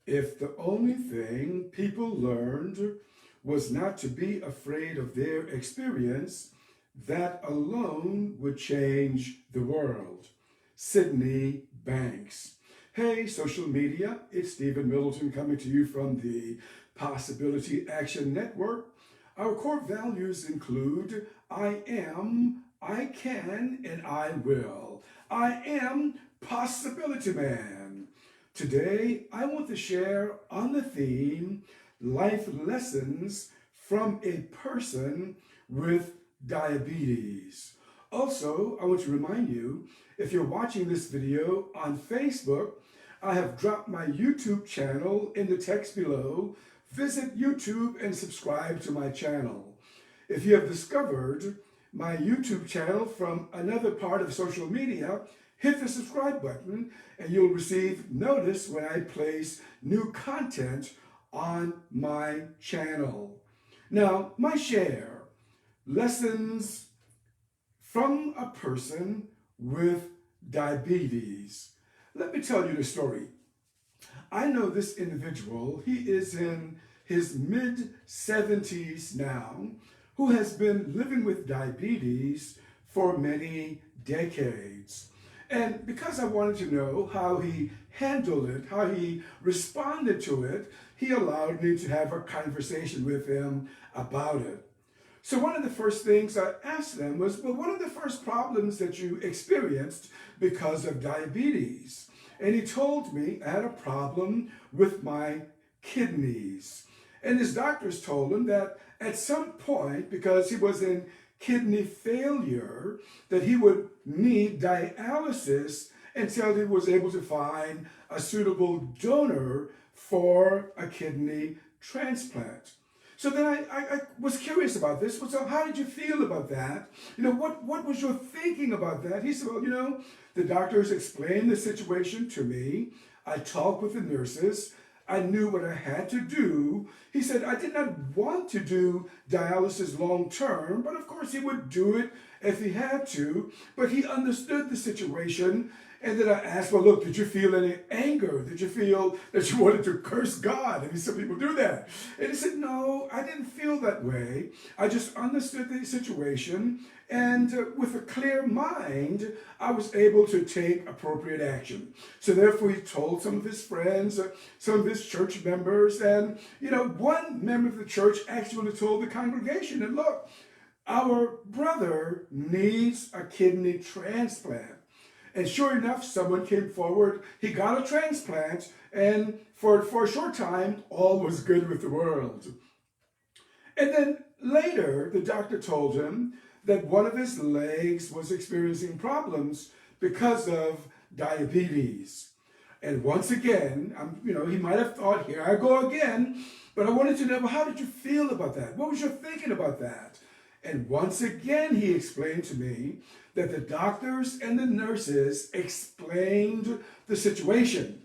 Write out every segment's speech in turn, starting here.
If the only thing people learned was not to be afraid of their experience, that alone would change the world. Sydney Banks. Hey, social media, it's Stephen Middleton coming to you from the Possibility Action Network. Our core values include I am, I can, and I will. I am Possibility Man. Today, I want to share on the theme life lessons from a person with diabetes. Also, I want to remind you, if you're watching this video on Facebook, I have dropped my YouTube channel in the text below. Visit YouTube and subscribe to my channel. If you have discovered my YouTube channel from another part of social media, hit the subscribe button and you'll receive notice when I place new content on my channel. Now, my share, lessons from a person with diabetes. Let me tell you the story. I know this individual, he is in his mid-70s now, who has been living with diabetes for many decades. And because I wanted to know how he handled it, how he responded to it, he allowed me to have a conversation with him about it. So one of the first things I asked them was, well, what are the first problems that you experienced because of diabetes? And he told me I had a problem with my kidneys. And his doctors told him that at some point, because he was in kidney failure, that he would need dialysis until he was able to find a suitable donor for a kidney transplant. So then I was curious about this. So how did you feel about that? What was your thinking about that? He said, well, the doctors explained the situation to me. I talked with the nurses. I knew what I had to do. He said, I did not want to do dialysis long term, but of course he would do it if he had to. But he understood the situation. And then I asked, well, look, did you feel any anger? Did you feel that you wanted to curse God? I mean, some people do that. And he said, no, I didn't feel that way. I just understood the situation. And with a clear mind, I was able to take appropriate action. So therefore, he told some of his friends, some of his church members, and, one member of the church actually told the congregation, and look, our brother needs a kidney transplant. And sure enough, someone came forward, he got a transplant, and for a short time, all was good with the world. And then later, the doctor told him that one of his legs was experiencing problems because of diabetes. And once again, he might have thought, here I go again, but I wanted to know, well, how did you feel about that? What was your thinking about that? And once again, he explained to me that the doctors and the nurses explained the situation.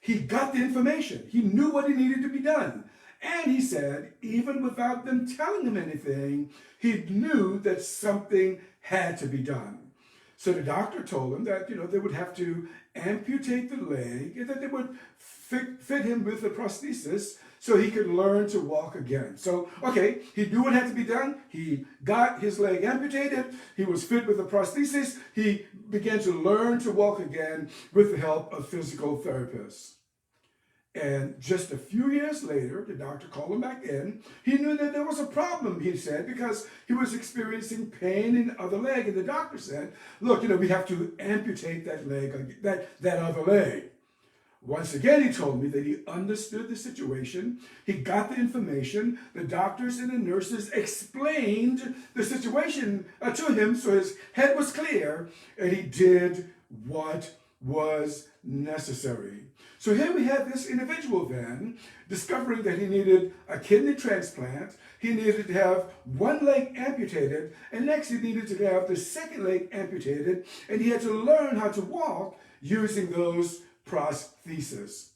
He got the information. He knew what needed to be done. And he said, even without them telling him anything, he knew that something had to be done. So the doctor told him that, they would have to amputate the leg and that they would fit him with a prosthesis so he could learn to walk again. So, okay, he knew what had to be done. He got his leg amputated. He was fit with a prosthesis. He began to learn to walk again with the help of physical therapists. And just a few years later, the doctor called him back in. He knew that there was a problem, he said, because he was experiencing pain in the other leg. And the doctor said, look, we have to amputate that leg, that other leg. Once again, he told me that he understood the situation. He got the information. The doctors and the nurses explained the situation to him so his head was clear and he did what was necessary. So here we have this individual then discovering that he needed a kidney transplant. He needed to have one leg amputated, and next he needed to have the second leg amputated, and he had to learn how to walk using those prosthesis.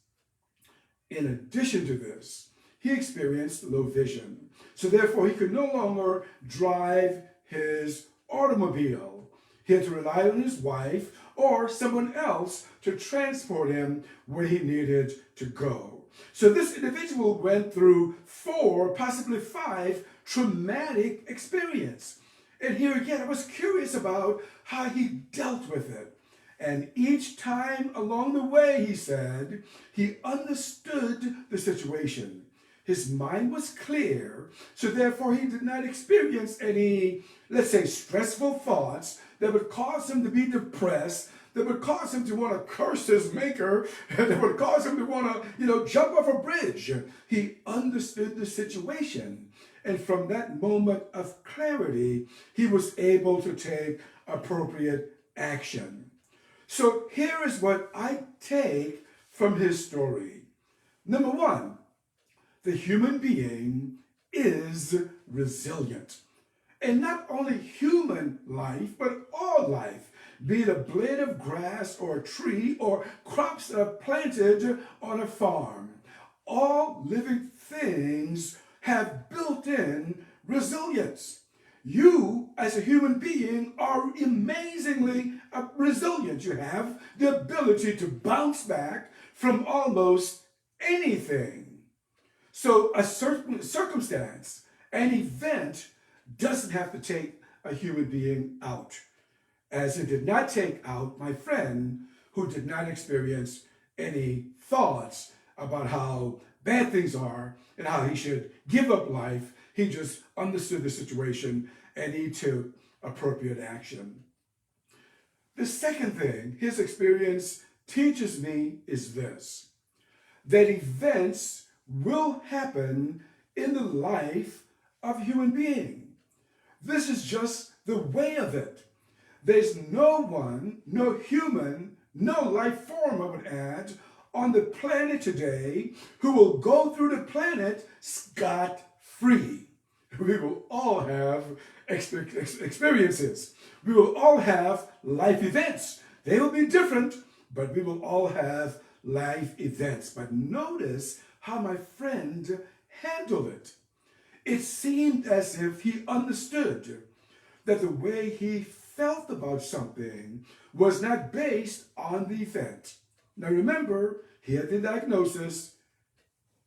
In addition to this, he experienced low vision. So therefore, he could no longer drive his automobile. He had to rely on his wife or someone else to transport him where he needed to go. So this individual went through 4, possibly 5 traumatic experiences. And here again, I was curious about how he dealt with it. And each time along the way, he said, he understood the situation. His mind was clear, so therefore he did not experience any, let's say, stressful thoughts that would cause him to be depressed, that would cause him to want to curse his maker, that would cause him to want to, jump off a bridge. He understood the situation. And from that moment of clarity, he was able to take appropriate action. So here is what I take from his story. Number 1, the human being is resilient. And not only human life, but all life, be it a blade of grass or a tree or crops that are planted on a farm. All living things have built-in resilience. You, as a human being, are amazingly resilient. You have the ability to bounce back from almost anything. So a certain circumstance, an event, doesn't have to take a human being out, as it did not take out my friend who did not experience any thoughts about how bad things are and how he should give up life. He just understood the situation and he took appropriate action. The second thing his experience teaches me is this: that events will happen in the life of a human being. This is just the way of it. There's no one, no human, no life form, I would add, on the planet today who will go through the planet scot-free. We will all have experiences. We will all have life events. They will be different, but we will all have life events. But notice how my friend handled it. It seemed as if he understood that the way he felt about something was not based on the event. Now remember, he had the diagnosis,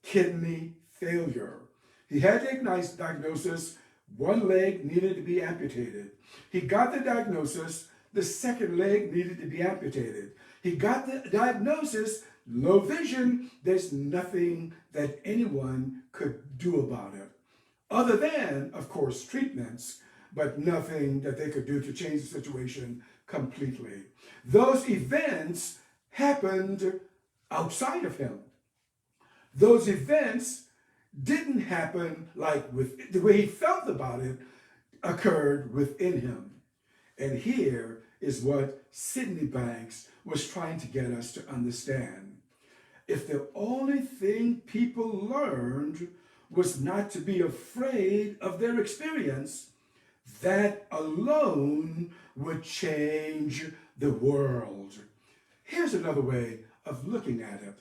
kidney failure. He had the diagnosis, one leg needed to be amputated. He got the diagnosis, the second leg needed to be amputated. He got the diagnosis, low vision. There's nothing that anyone could do about it, other than, of course, treatments, but nothing that they could do to change the situation completely. Those events happened outside of him. Those events didn't happen like with the way he felt about it occurred within him. And here is what Sydney Banks was trying to get us to understand. If the only thing people learned was not to be afraid of their experience, that alone would change the world. Here's another way of looking at it.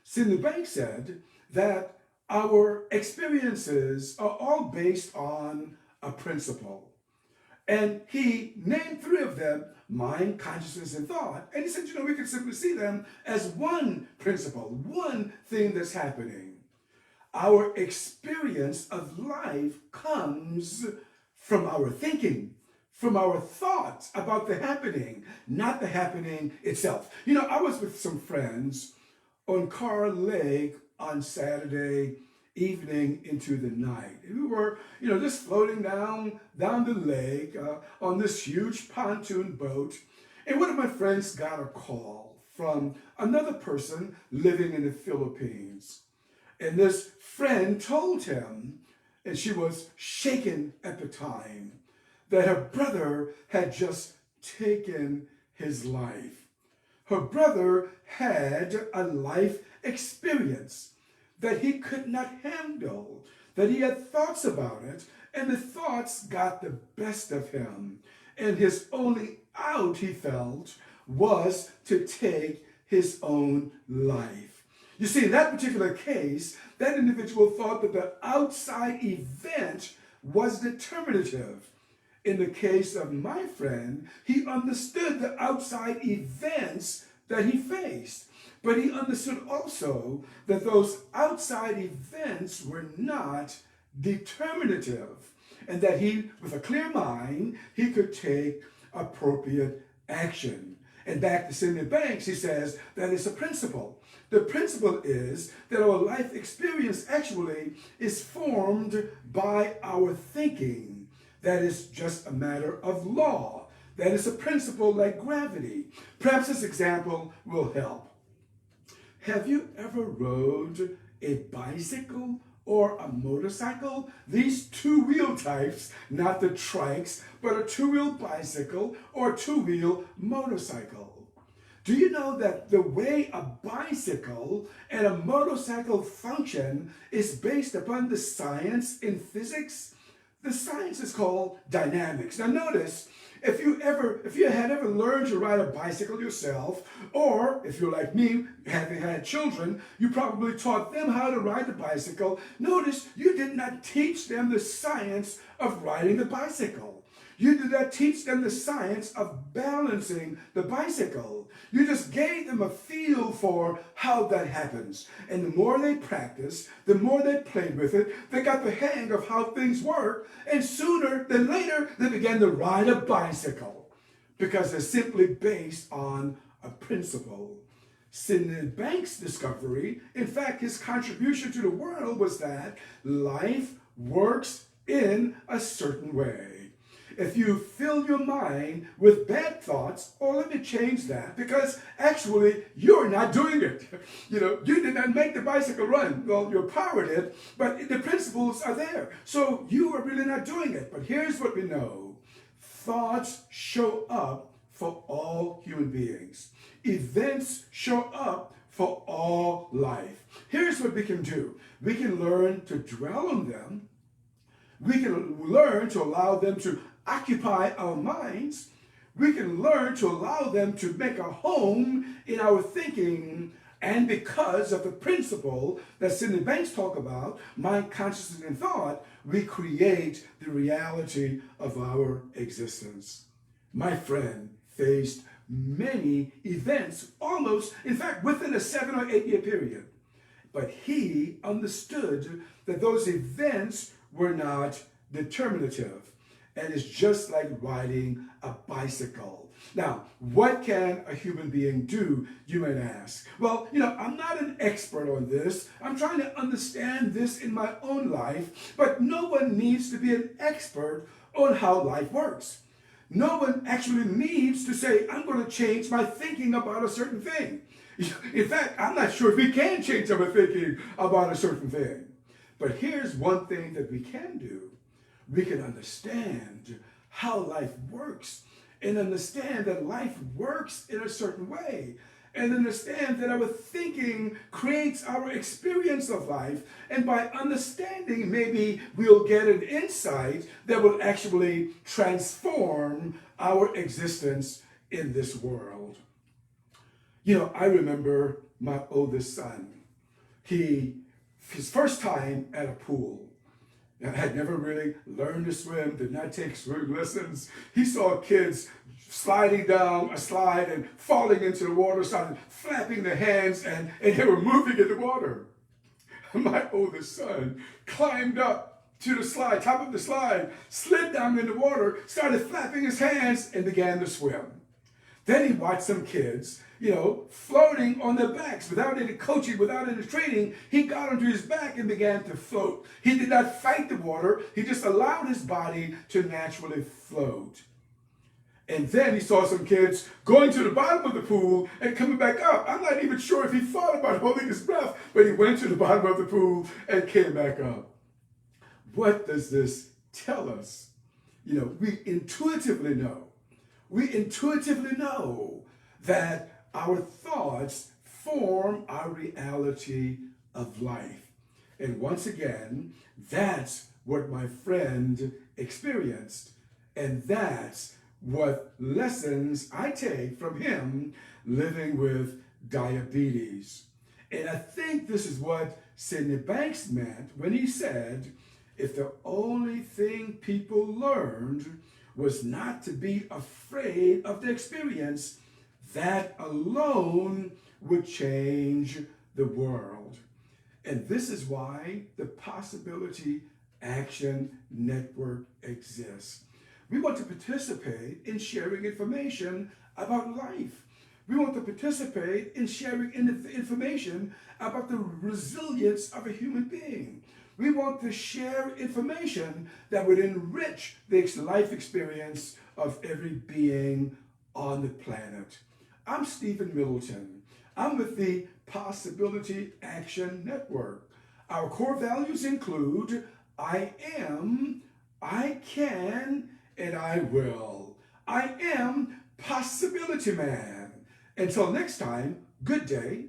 Sydney Banks said that our experiences are all based on a principle. And he named 3 of them: mind, consciousness, and thought. And he said, we can simply see them as one principle, one thing that's happening. Our experience of life comes from our thinking, from our thoughts about the happening, not the happening itself. I was with some friends on Carr Lake on Saturday evening into the night. And we were, just floating down the lake on this huge pontoon boat. And one of my friends got a call from another person living in the Philippines. And this friend told him, and she was shaken at the time, that her brother had just taken his life. Her brother had a life experience that he could not handle, that he had thoughts about it, and the thoughts got the best of him. And his only out, he felt, was to take his own life. You see, in that particular case, that individual thought that the outside event was determinative. in the case of my friend, he understood the outside events that he faced. But he understood also that those outside events were not determinative, and that he, with a clear mind, he could take appropriate action. And back to Sidney Banks, he says that it's a principle. The principle is that our life experience actually is formed by our thinking. That is just a matter of law. That is a principle like gravity. Perhaps this example will help. Have you ever rode a bicycle or a motorcycle? These two-wheel types, not the trikes, but a two-wheel bicycle or two-wheel motorcycle. Do you know that the way a bicycle and a motorcycle function is based upon the science in physics? The science is called dynamics. Now notice, if you had ever learned to ride a bicycle yourself, or if you're like me, having had children, you probably taught them how to ride the bicycle. Notice you did not teach them the science of riding the bicycle. You did not teach them the science of balancing the bicycle. You just gave them a feel for how that happens. And the more they practiced, the more they played with it, they got the hang of how things work. And sooner than later, they began to ride a bicycle because they're simply based on a principle. Sidney Banks' discovery, in fact, his contribution to the world was that life works in a certain way. If you fill your mind with bad thoughts, or let me change that, because actually you're not doing it. You did not make the bicycle run. Well, you powered it, but the principles are there. So you are really not doing it. But here's what we know. Thoughts show up for all human beings. Events show up for all life. Here's what we can do. We can learn to dwell on them. We can learn to allow them to occupy our minds. We can learn to allow them to make a home in our thinking. And because of the principle that Sidney Banks talked about, mind, consciousness, and thought, we create the reality of our existence. My friend faced many events, almost, in fact, within a 7 or 8 year period. But he understood that those events were not determinative. And it's just like riding a bicycle. Now, what can a human being do, you might ask? Well, I'm not an expert on this. I'm trying to understand this in my own life, but no one needs to be an expert on how life works. No one actually needs to say, I'm going to change my thinking about a certain thing. In fact, I'm not sure if we can change our thinking about a certain thing. But here's one thing that we can do. We can understand how life works and understand that life works in a certain way and understand that our thinking creates our experience of life. And by understanding, maybe we'll get an insight that will actually transform our existence in this world. I remember my oldest son. His first time at a pool. I had never really learned to swim, did not take swimming lessons. He saw kids sliding down a slide and falling into the water, started flapping their hands, and they were moving in the water. My oldest son climbed up to the slide, top of the slide, slid down in the water, started flapping his hands, and began to swim. Then he watched some kids, floating on their backs without any coaching, without any training. He got onto his back and began to float. He did not fight the water. He just allowed his body to naturally float. And then he saw some kids going to the bottom of the pool and coming back up. I'm not even sure if he thought about holding his breath, but he went to the bottom of the pool and came back up. What does this tell us? We intuitively know. We intuitively know that our thoughts form our reality of life. And once again, that's what my friend experienced. And that's what lessons I take from him living with diabetes. And I think this is what Sidney Banks meant when he said, if the only thing people learned was not to be afraid of the experience. That alone would change the world. And this is why the Possibility Action Network exists. We want to participate in sharing information about life. We want to participate in sharing information about the resilience of a human being. We want to share information that would enrich the life experience of every being on the planet. I'm Stephen Middleton. I'm with the Possibility Action Network. Our core values include I am, I can, and I will. I am Possibility Man. Until next time, good day